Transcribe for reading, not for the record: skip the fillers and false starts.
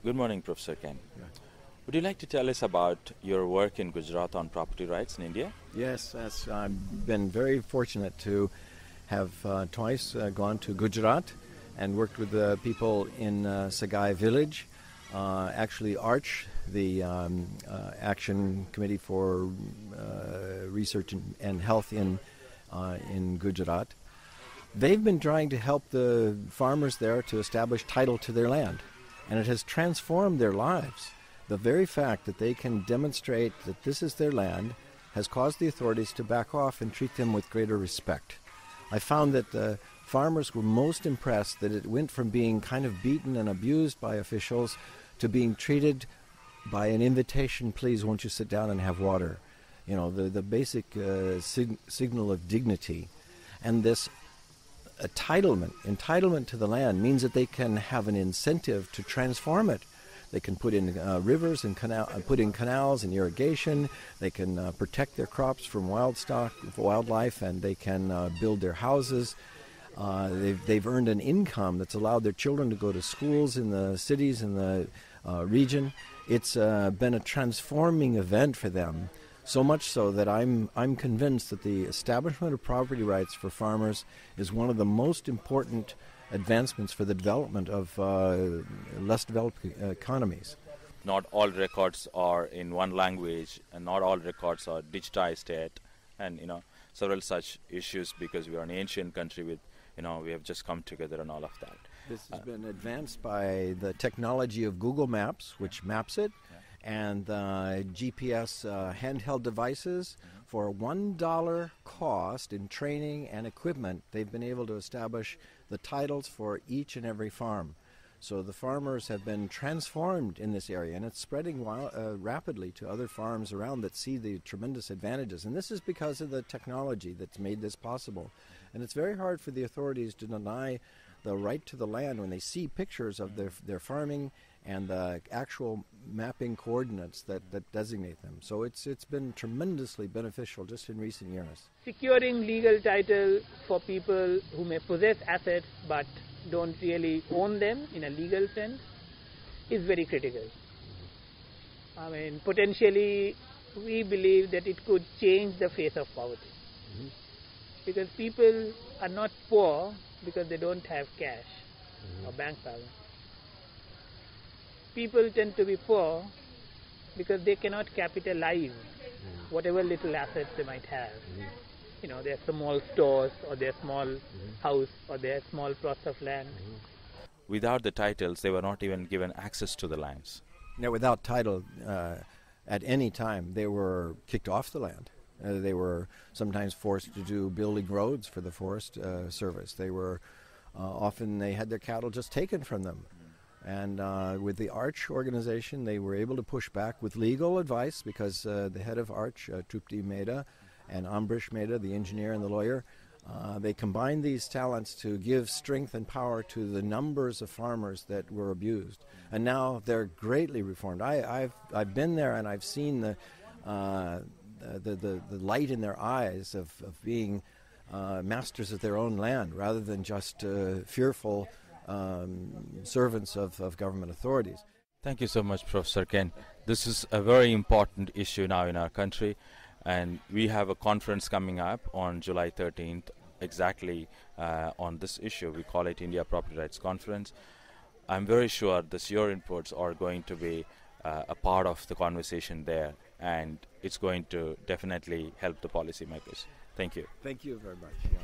Good morning, Professor Ken. Yeah. Would you like to tell us about your work in Gujarat on property rights in India? Yes, I've been very fortunate to have twice gone to Gujarat and worked with the people in Sagai village. Actually, ARCH, the Action Committee for Research and Health in Gujarat, they've been trying to help the farmers there to establish title to their land, and it has transformed their lives. The very fact that they can demonstrate that this is their land has caused the authorities to back off and treat them with greater respect. I found that the farmers were most impressed that it went from being kind of beaten and abused by officials to being treated by an invitation, please won't you sit down and have water. You know, the basic signal of dignity. And this entitlement to the land means that they can have an incentive to transform it. They can put in rivers and put in canals and irrigation. They can protect their crops from wildlife, and they can build their houses. They've earned an income that's allowed their children to go to schools in the cities in the region. It's been a transforming event for them. So much so that I'm convinced that the establishment of property rights for farmers is one of the most important advancements for the development of less developed economies. Not all records are in one language, and not all records are digitized yet, and several such issues because we are an ancient country with we have just come together and all of that. This has been advanced by the technology of Google Maps, which maps it, and GPS handheld devices. For $1 cost in training and equipment, they've been able to establish the titles for each and every farm. So the farmers have been transformed in this area, and it's spreading rapidly to other farms around that see the tremendous advantages. And this is because of the technology that's made this possible. And it's very hard for the authorities to deny the right to the land when they see pictures of their farming and the actual mapping coordinates that designate them. So it's been tremendously beneficial just in recent years. Securing legal title for people who may possess assets but don't really own them in a legal sense is very critical. I mean, potentially we believe that it could change the face of poverty. Mm-hmm. Because people are not poor because they don't have cash or bank balance. People tend to be poor because they cannot capitalize whatever little assets they might have. Their small stores or their small house or their small plots of land. Without the titles, they were not even given access to the lands. Now, without title, at any time, they were kicked off the land. They were sometimes forced to do building roads for the Forest Service. They were often they had their cattle just taken from them. And with the ARCH organization, they were able to push back with legal advice because the head of ARCH, Trupti Mehta, and Ambrish Mehta, the engineer and the lawyer, they combined these talents to give strength and power to the numbers of farmers that were abused. And now they're greatly reformed. I've been there and I've seen the light in their eyes of being masters of their own land rather than just fearful servants of government authorities. Thank you so much, Professor Ken. This is a very important issue now in our country, and we have a conference coming up on July 13th exactly on this issue. We call it India Property Rights Conference. I'm very sure your inputs are going to be a part of the conversation there, and it's going to definitely help the policymakers. Thank you. Thank you very much. Yeah.